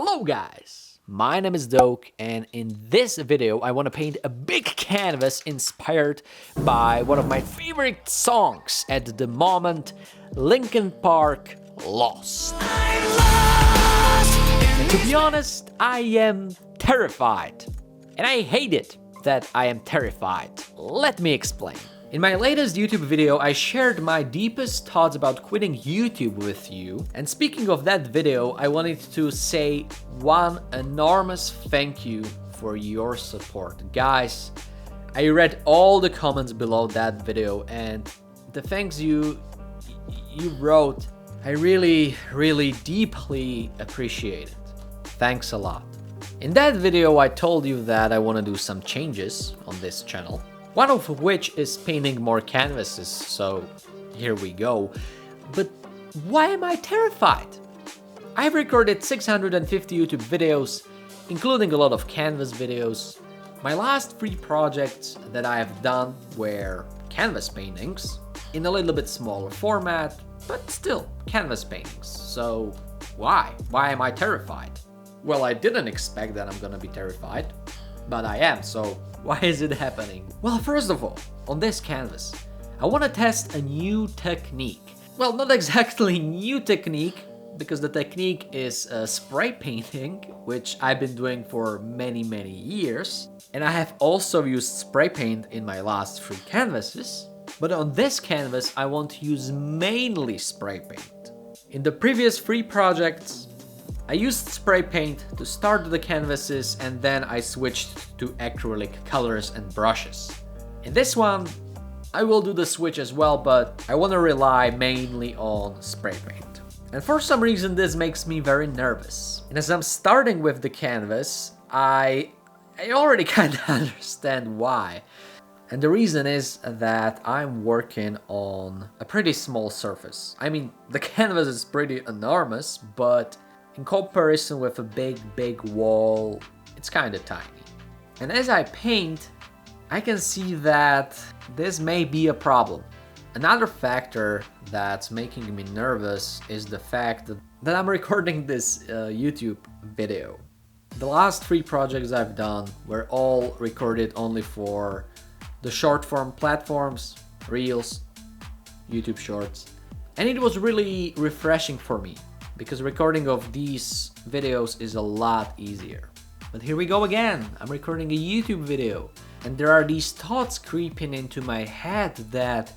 Hello guys, my name is Doke, and in this video I want to paint a big canvas inspired by one of my favorite songs at the moment, Linkin Park, Lost. And to be honest, I am terrified. And I hate it that I am terrified. Let me explain. In my latest YouTube video, I shared my deepest thoughts about quitting YouTube with you. And speaking of that video, I wanted to say one enormous thank you for your support. Guys, I read all the comments below that video, and the thanks you wrote, I really deeply appreciate it. Thanks a lot. In that video, I told you that I want to do some changes on this channel. One of which is painting more canvases, so here we go. But why am I terrified? I've recorded 650 YouTube videos, including a lot of canvas videos. My last 3 projects that I have done were canvas paintings, in a little bit smaller format, but still canvas paintings. So why? Why am I terrified? Well, I didn't expect that I'm gonna be terrified, but I am, so why is it happening? Well, first of all, on this canvas, I want to test a new technique. Well, not exactly new technique, because the technique is spray painting, which I've been doing for many years. And I have also used spray paint in my last 3 canvases. But on this canvas, I want to use mainly spray paint. In the previous 3 projects, I used spray paint to start the canvases, and then I switched to acrylic colors and brushes. In this one, I will do the switch as well, but I want to rely mainly on spray paint. And for some reason this makes me very nervous. And as I'm starting with the canvas, I already kind of understand why. And the reason is that I'm working on a pretty small surface. I mean, the canvas is pretty enormous, but in comparison with a big wall, it's kind of tiny. And as I paint, I can see that this may be a problem. Another factor that's making me nervous is the fact that I'm recording this YouTube video. The last 3 projects I've done were all recorded only for the short form platforms, Reels, YouTube Shorts. And it was really refreshing for me, because recording of these videos is a lot easier. But here we go again, I'm recording a YouTube video, and there are these thoughts creeping into my head that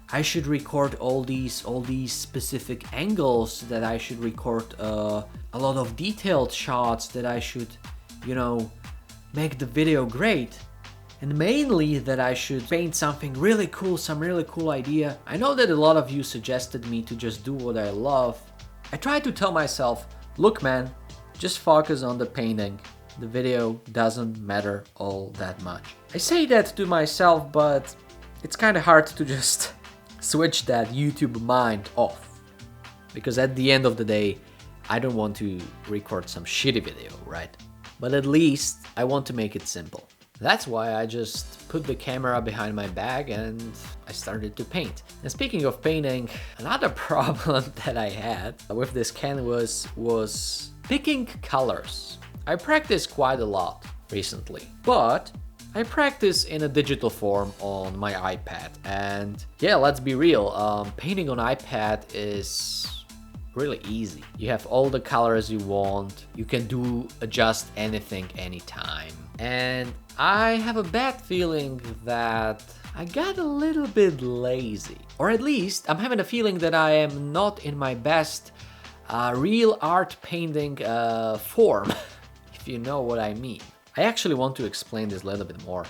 I should record all these specific angles, that I should record a lot of detailed shots, that I should, make the video great. And mainly that I should paint something really cool, some really cool idea. I know that a lot of you suggested me to just do what I love. I tried to tell myself, look man, just focus on the painting. The video doesn't matter all that much. I say that to myself, but it's kind of hard to just switch that YouTube mind off. Because at the end of the day, I don't want to record some shitty video, right? But at least I want to make it simple. That's why I just put the camera behind my back and I started to paint. And speaking of painting, another problem that I had with this canvas was picking colors. I practiced quite a lot recently, but I practice in a digital form on my iPad. And yeah, let's be real, painting on iPad is really easy. You have all the colors you want, you can adjust anything anytime. And I have a bad feeling that I got a little bit lazy. Or at least I'm having a feeling that I am not in my best real art painting form, if you know what I mean. I actually want to explain this a little bit more.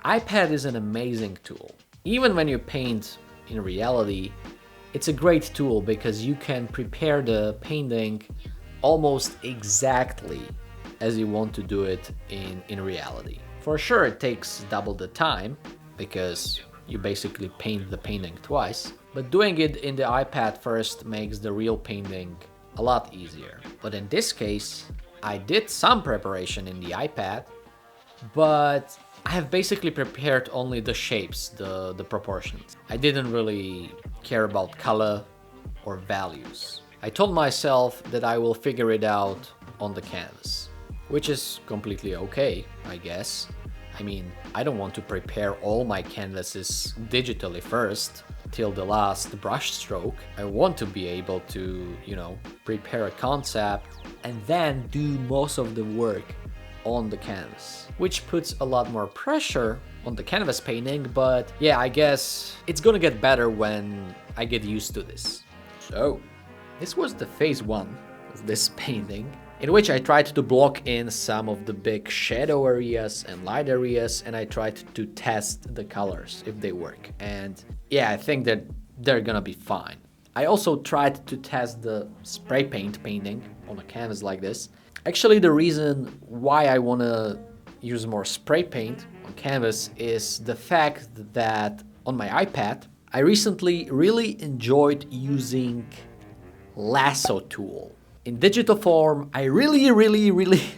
iPad is an amazing tool. Even when you paint in reality, it's a great tool because you can prepare the painting almost exactly as you want to do it in reality. For sure it takes double the time because you basically paint the painting twice, but doing it in the iPad first makes the real painting a lot easier. But in this case, I did some preparation in the iPad, but I have basically prepared only the shapes, the proportions. I didn't really care about color or values. I told myself that I will figure it out on the canvas, which is completely okay, I guess. I mean, I don't want to prepare all my canvases digitally first till the last brush stroke. I want to be able to, prepare a concept and then do most of the work on the canvas, which puts a lot more pressure on the canvas painting. But yeah, I guess it's gonna get better when I get used to this. So this was the phase 1 of this painting, in which I tried to block in some of the big shadow areas and light areas, and I tried to test the colors if they work. And yeah, I think that they're gonna be fine. I also tried to test the spray paint painting on a canvas like this. Actually, the reason why I wanna use more spray paint on canvas is the fact that on my iPad, I recently really enjoyed using lasso tool. In digital form, I really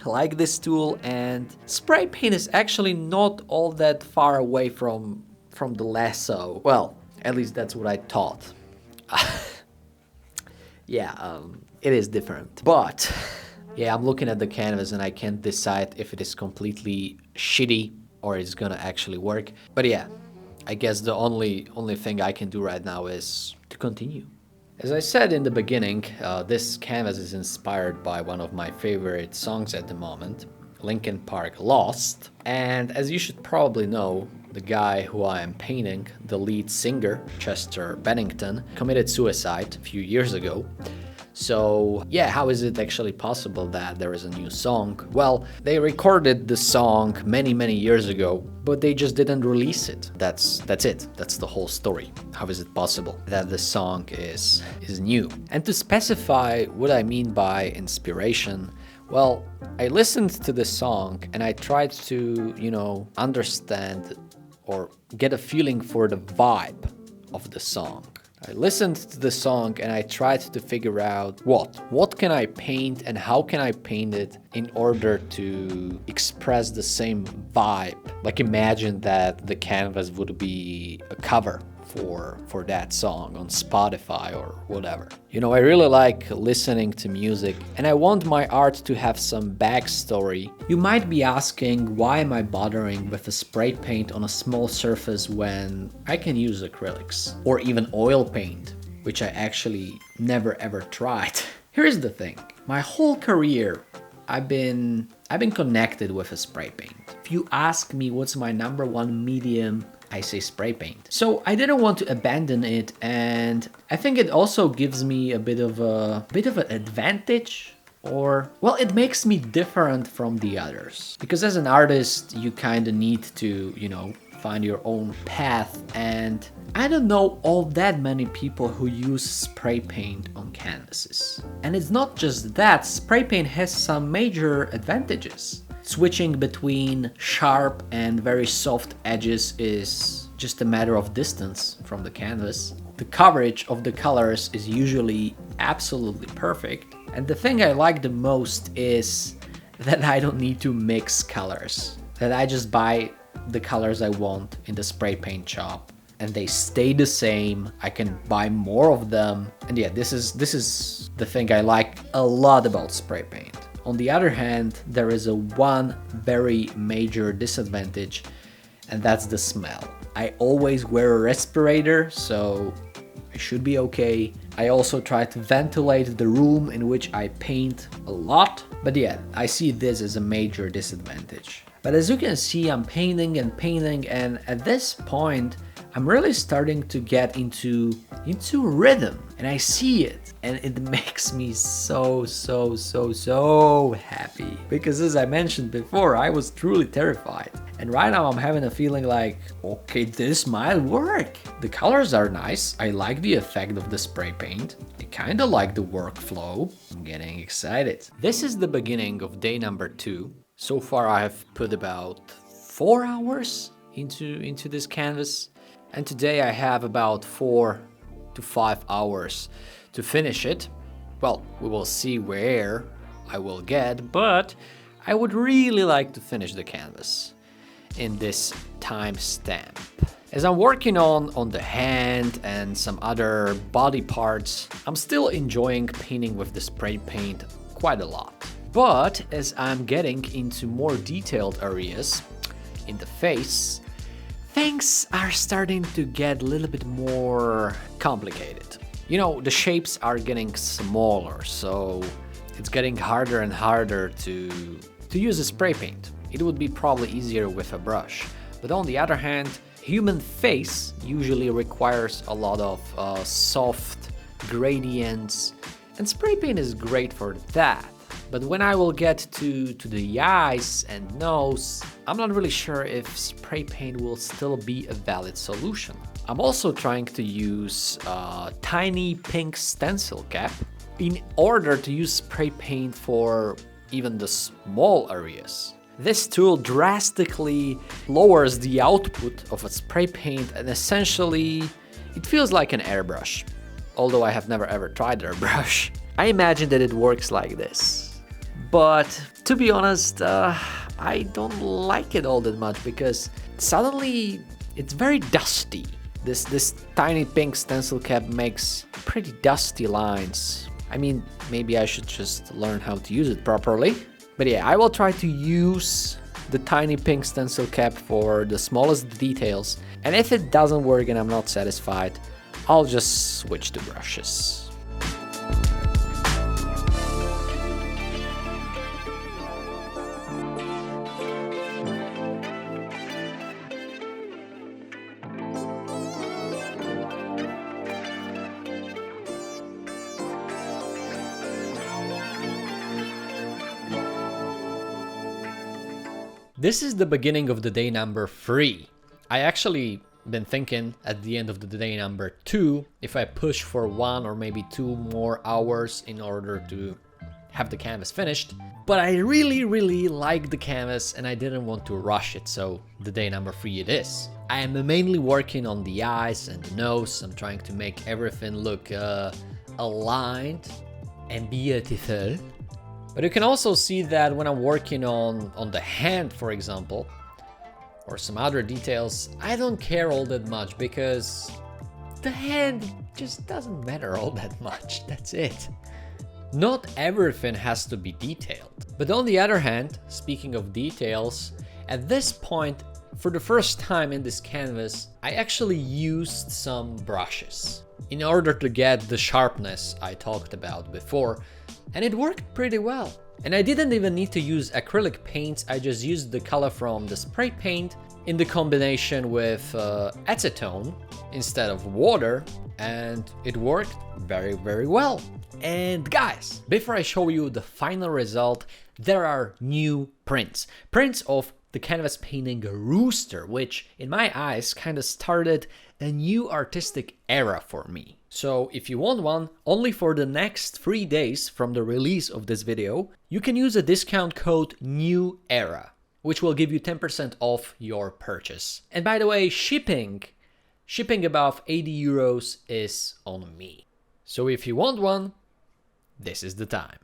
like this tool, and spray paint is actually not all that far away from the lasso. Well, at least that's what I thought. Yeah, it is different. But yeah, I'm looking at the canvas and I can't decide if it is completely shitty or it's gonna actually work. But yeah, I guess the only thing I can do right now is to continue. As I said in the beginning, this canvas is inspired by one of my favorite songs at the moment, Linkin Park Lost. And as you should probably know, the guy who I am painting, the lead singer, Chester Bennington, committed suicide a few years ago. So yeah, how is it actually possible that there is a new song? Well, they recorded the song many years ago, but they just didn't release it. That's it. That's the whole story. How is it possible that the song is new? And to specify what I mean by inspiration, well, I listened to the song and I tried to, understand or get a feeling for the vibe of the song. I listened to the song and I tried to figure out what can I paint and how can I paint it in order to express the same vibe. Like, imagine that the canvas would be a cover for that song on Spotify or whatever. I really like listening to music and I want my art to have some backstory. You might be asking, why am I bothering with a spray paint on a small surface when I can use acrylics or even oil paint, which I actually never ever tried. Here's the thing. My whole career I've been connected with a spray paint. If you ask me what's my #1 medium, I say spray paint. So I didn't want to abandon it, and I think it also gives me a bit of an advantage, or well, it makes me different from the others. Because as an artist, you kind of need to, find your own path, and I don't know all that many people who use spray paint on canvases. And it's not just that, spray paint has some major advantages. Switching between sharp and very soft edges is just a matter of distance from the canvas. The coverage of the colors is usually absolutely perfect. And the thing I like the most is that I don't need to mix colors. That I just buy the colors I want in the spray paint shop and they stay the same. I can buy more of them. And yeah, this is the thing I like a lot about spray paint. On the other hand, there is one very major disadvantage, and that's the smell. I always wear a respirator, so I should be okay. I also try to ventilate the room in which I paint a lot, but yeah, I see this as a major disadvantage. But as you can see, I'm painting and painting, and at this point, I'm really starting to get into rhythm, and I see it, and it makes me so happy. Because as I mentioned before, I was truly terrified. And right now I'm having a feeling like, okay, this might work. The colors are nice, I like the effect of the spray paint, I kinda like the workflow, I'm getting excited. This is the beginning of day number 2. So far I have put about 4 hours into this canvas. And today I have about 4 to 5 hours to finish it. Well, we will see where I will get, but I would really like to finish the canvas in this time stamp. As I'm working on the hand and some other body parts, I'm still enjoying painting with the spray paint quite a lot. But as I'm getting into more detailed areas in the face, things are starting to get a little bit more complicated. You know, the shapes are getting smaller, so it's getting harder and harder to use a spray paint. It would be probably easier with a brush. But on the other hand, human face usually requires a lot of soft gradients, and spray paint is great for that. But when I will get to the eyes and nose, I'm not really sure if spray paint will still be a valid solution. I'm also trying to use a tiny pink stencil cap in order to use spray paint for even the small areas. This tool drastically lowers the output of a spray paint, and essentially it feels like an airbrush. Although I have never ever tried airbrush. I imagine that it works like this. But to be honest, I don't like it all that much because suddenly it's very dusty. This tiny pink stencil cap makes pretty dusty lines. I mean, maybe I should just learn how to use it properly. But yeah, I will try to use the tiny pink stencil cap for the smallest details. And if it doesn't work and I'm not satisfied, I'll just switch to brushes. This is the beginning of the day number 3. I actually been thinking at the end of the day number 2 if I push for 1 or maybe 2 more hours in order to have the canvas finished. But I really like the canvas and I didn't want to rush it, so the day number 3 it is. I am mainly working on the eyes and the nose. I'm trying to make everything look aligned and beautiful. But you can also see that when I'm working on the hand, for example, or some other details, I don't care all that much because the hand just doesn't matter all that much. That's it. Not everything has to be detailed. But on the other hand, speaking of details, at this point, for the first time in this canvas, I actually used some brushes in order to get the sharpness I talked about before, and it worked pretty well. And I didn't even need to use acrylic paints, I just used the color from the spray paint in the combination with acetone instead of water, and it worked very well. And guys, before I show you the final result, there are new prints. Prints of the canvas painting rooster, which in my eyes kind of started a new artistic era for me. So if you want one, only for the next 3 days from the release of this video, you can use a discount code NEWERA, which will give you 10% off your purchase. And by the way, shipping above 80 euros is on me. So if you want one, this is the time.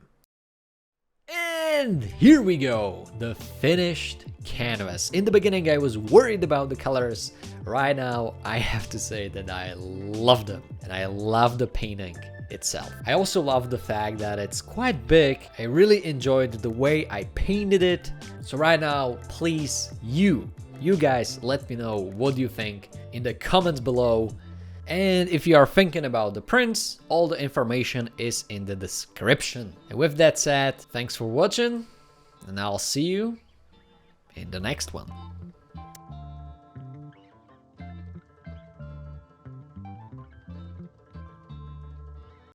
And here we go, the finished canvas. In the beginning, I was worried about the colors. Right now, I have to say that I love them, and I love the painting itself. I also love the fact that it's quite big. I really enjoyed the way I painted it. So right now, please, you guys, let me know what you think in the comments below. And if you are thinking about the prints, all the information is in the description. And with that said, thanks for watching, and I'll see you in the next one.